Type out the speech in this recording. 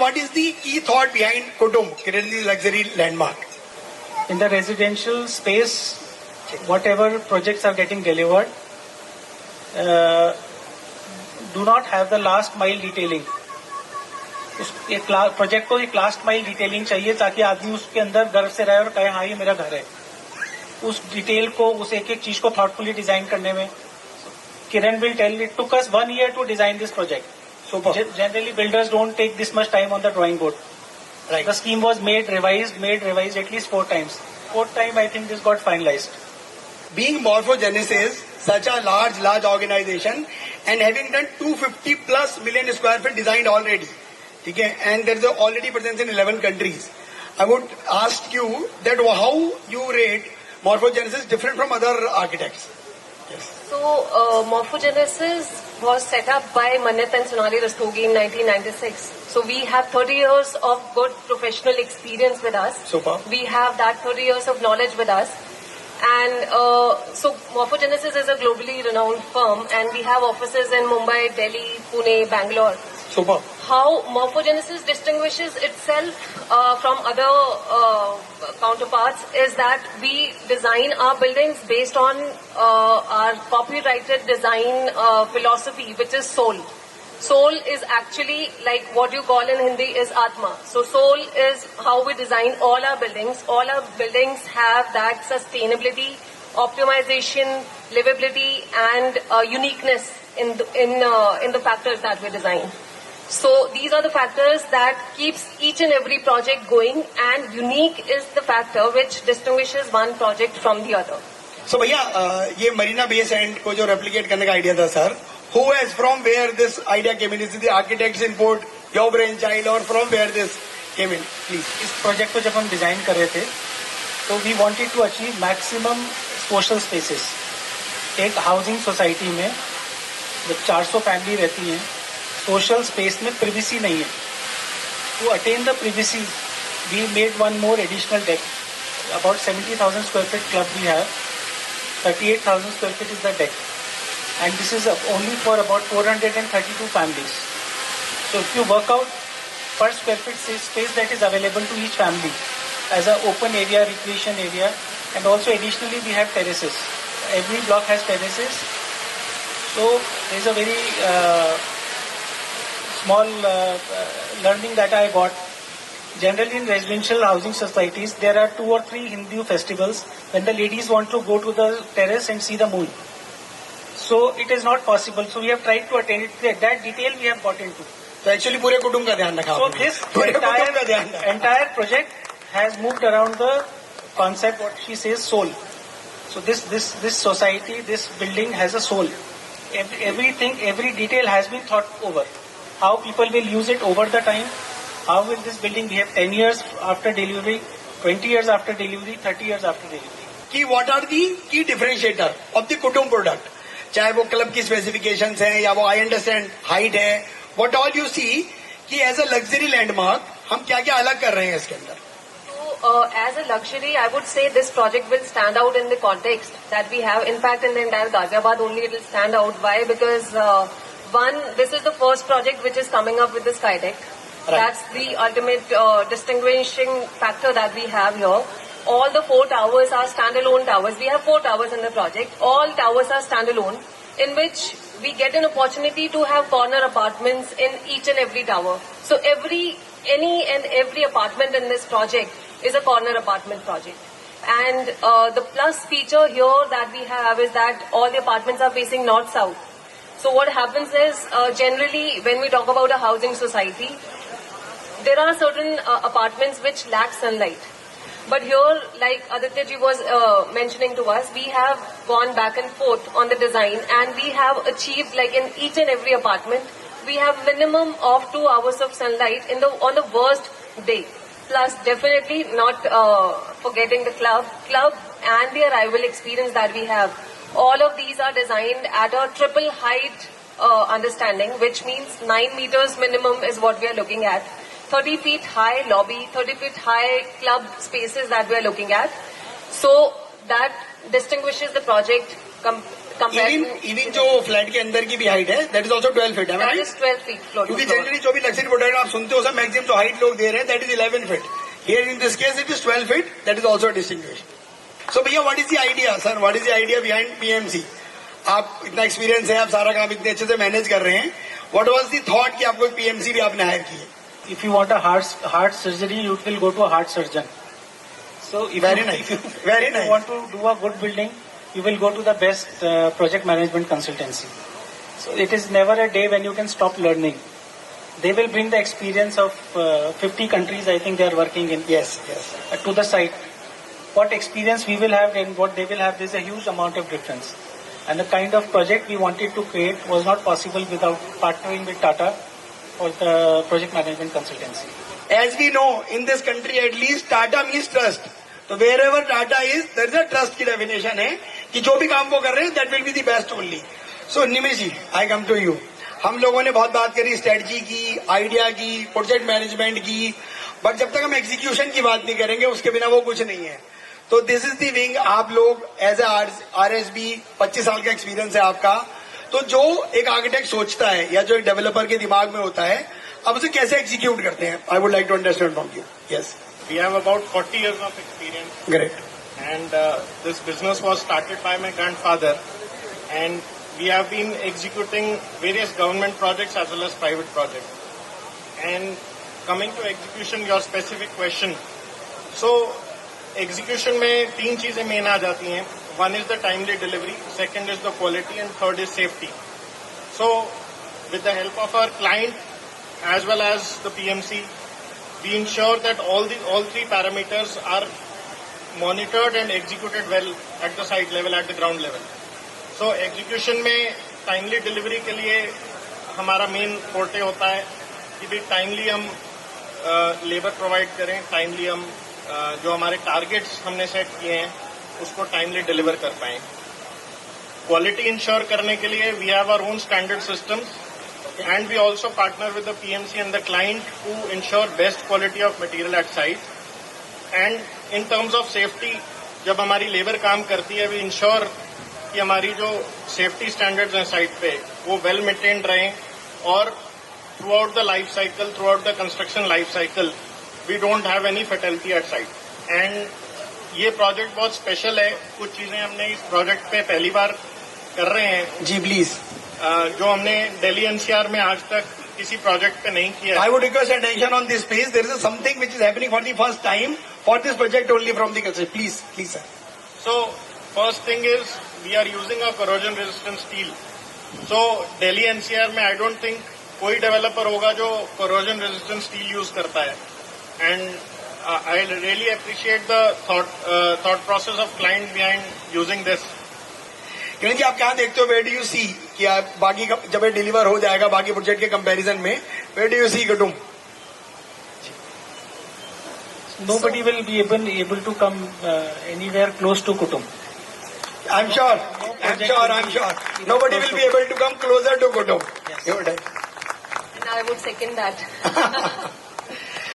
What is the key thought behind Kutumb, Kiran's luxury landmark? In the residential space, whatever projects are getting delivered, do not have the last mile detailing. एक project को एक last mile detailing चाहिए ताकि आदमी उसके अंदर गर्व से रहे और कहे हाँ ये मेरा घर है. उस डिटेल को, उस एक एक चीज को थॉटफुली डिजाइन करने में, Kiran will tell, it took us 1 year to design this project. So generally builders don't take this much time on the drawing board. Right. The scheme was made, revised at least 4 times. 4th time I think this got finalized. Being Morphogenesis, such a large organization, and having done 250 plus million square feet designed already, okay, and there is already presence in 11 countries. I would ask you that how you rate Morphogenesis different from other architects. Yes. So Morphogenesis was set up by Manyat and Sonali Rastogi in 1996. So we have 30 years of good professional experience with us. Super. We have that 30 years of knowledge with us. And so Morphogenesis is a globally renowned firm, and we have offices in Mumbai, Delhi, Pune, Bangalore. Super. How Morphogenesis distinguishes itself from other counterparts is that we design our buildings based on our copyrighted design philosophy, which is soul. Soul is actually like what you call in Hindi is Atma. So soul is how we design all our buildings. All our buildings have that sustainability, optimization, livability, and uniqueness in the factors that we design. So these are the factors that keeps each and every project going, and unique is the factor which distinguishes one project from the other. So भैया ये Marina Bay Sands को जो replicate करने का idea था sir, who has from where this idea came in? Is it the architect's input, your brainchild, or from where this came in? Please. इस project को जब हम design कर रहे थे, तो we wanted to achieve maximum social spaces. एक housing society में जब 400 family रहती हैं, social space में privacy नहीं है. To attain the privacy, we made one more additional deck. About 70,000 square feet club we have. 38,000 square feet is the deck. And this is only for about 432 families. So if you work out per square feet space that is available to each family as an open area, recreation area, and also additionally we have terraces. Every block has terraces. So there is a very small learning that I got. Generally in residential housing societies, there are 2 or 3 Hindu festivals when the ladies want to go to the terrace and see the moon. So it is not possible. So we have tried to attain it. That detail we have got into. So actually पूरे कुटुंब का ध्यान रखा. So this entire project has moved around the concept what she says soul. So this society, this building has a soul. Everything, every detail has been thought over. How people will use it over the time. How will this building behave 10 years after delivery, 20 years after delivery, 30 years after delivery? कि what are the key differentiator of the कुटुंब product? चाहे वो club की specifications हैं या वो I understand height है, what all you see कि एज अ लग्जरी लैंडमार्क हम क्या क्या अलग कर रहे हैं इसके अंदर. As a luxury, I would say this project will stand out in the context that we have. In fact, in the entire Ghaziabad only it will stand out. Why? Because one, this is the first project which is coming up with the Skydeck. Right. That's the ultimate distinguishing factor that we have here. All the 4 towers are standalone towers. We have 4 towers in the project. All towers are standalone, in which we get an opportunity to have corner apartments in each and every tower. So any and every apartment in this project is a corner apartment project. And the plus feature here that we have is that all the apartments are facing north-south. So what happens is, generally when we talk about a housing society, there are certain apartments which lack sunlight. But here, like Aditya ji was mentioning to us, we have gone back and forth on the design, and we have achieved, like in each and every apartment, we have minimum of 2 hours of sunlight on the worst day. Plus, definitely not forgetting the club and the arrival experience that we have. All of these are designed at a triple height understanding, which means 9 meters minimum is what we are looking at. 30 feet high lobby, 30 feet high club spaces that we are looking at. So that distinguishes the project compared to even जो flat के अंदर की भी height है that is also 12 feet है that is 12 feet floor to क्योंकि floor. Generally जो भी लग्जरी प्रोडक्ट आप सुनते हो सब मैक्सिमम जो हाइट लोग दे रहे हैं that is 11 feet. Here in this case it is 12 feet. That is also distinguish. So भैया what is the idea sir, what is the idea behind PMC? आप इतना एक्सपीरियंस है, आप सारा काम इतने अच्छे से मैनेज कर रहे हैं. व्हाट वाज द थॉट कि आपको पीएमसी भी आपने हायर की है? If you want a heart surgery, you will go to a heart surgeon. So if Very you, nice. if you, Very if nice. you want to do a good building, you will go to the best project management consultancy. So it is never a day when you can stop learning. They will bring the experience of 50 countries. I think they are working in Yes. to the site. What experience we will have and what they will have, there is a huge amount of difference. And the kind of project we wanted to create was not possible without partnering with Tata for the project management consultancy. As we know, in this country at least, Tata means trust. So wherever Tata is, there is a trust की definition है कि जो भी काम वो कर रहे हैं, that will be the best only. So Nimish ji, I come to you. हम लोगों ने बहुत बात करी स्ट्रेटजी की, आइडिया की, प्रोजेक्ट मैनेजमेंट की, बट जब तक हम एग्जीक्यूशन की बात नहीं करेंगे उसके बिना वो कुछ नहीं है. तो दिस इज दी विंग. आप लोग एज ए RSB 25 साल का एक्सपीरियंस है आपका. तो जो एक आर्किटेक्ट सोचता है या जो एक डेवलपर के दिमाग में होता है, अब उसे कैसे एग्जीक्यूट करते हैं? I would like to understand from you. Yes. We have about 40 years of experience, great. and this business was started by my grandfather, and we have been executing various government projects as well as private projects. And coming to execution, your specific question. So, execution में 3 चीजें main आ जाती हैं. One is the timely delivery, second is the quality, and third is safety. So, with the help of our client as well as the PMC, we ensure that all 3 parameters are monitored and executed well at the site level, at the ground level. So execution में timely delivery के लिए हमारा main forte होता है कि भी timely हम labor provide करें, timely हम जो हमारे targets हमने set किए हैं उसको timely deliver कर पाएं. Quality ensure करने के लिए we have our own standard systems. And we also partner with the PMC and the client to ensure best quality of material at site. And in terms of safety, जब हमारी labour काम करती है, we ensure कि हमारी जो safety standards हैं site पे वो well maintained रहें और throughout the life cycle, throughout the construction life cycle, we don't have any fatality at site. And ये प्रोजेक्ट बहुत स्पेशल है. कुछ चीजें हमने इस प्रोजेक्ट पे पहली बार कर रहे हैं जी प्लीज. जो हमने दिल्ली NCR में आज तक किसी प्रोजेक्ट पे नहीं किया. I would request attention on this please. There is something which is happening for the first time for this project only from the construction. Please sir. So first thing is we are using a corrosion resistant steel. So Delhi NCR में I don't think कोई developer होगा जो corrosion resistant steel use करता है. And I really appreciate the thought process of client behind using this. Kiran ji, आप क्या देखते हो? वेयर डू यू सी कि आप बाकी जब डिलीवर हो जाएगा बाकी प्रोजेक्ट के कंपैरिजन में, वेयर डू यू सी कुटुंब? Nobody will be able to come anywhere close to Kutum. I'm sure. Nobody will be able to come closer to Kutum. Yes. You're right. And I would second that.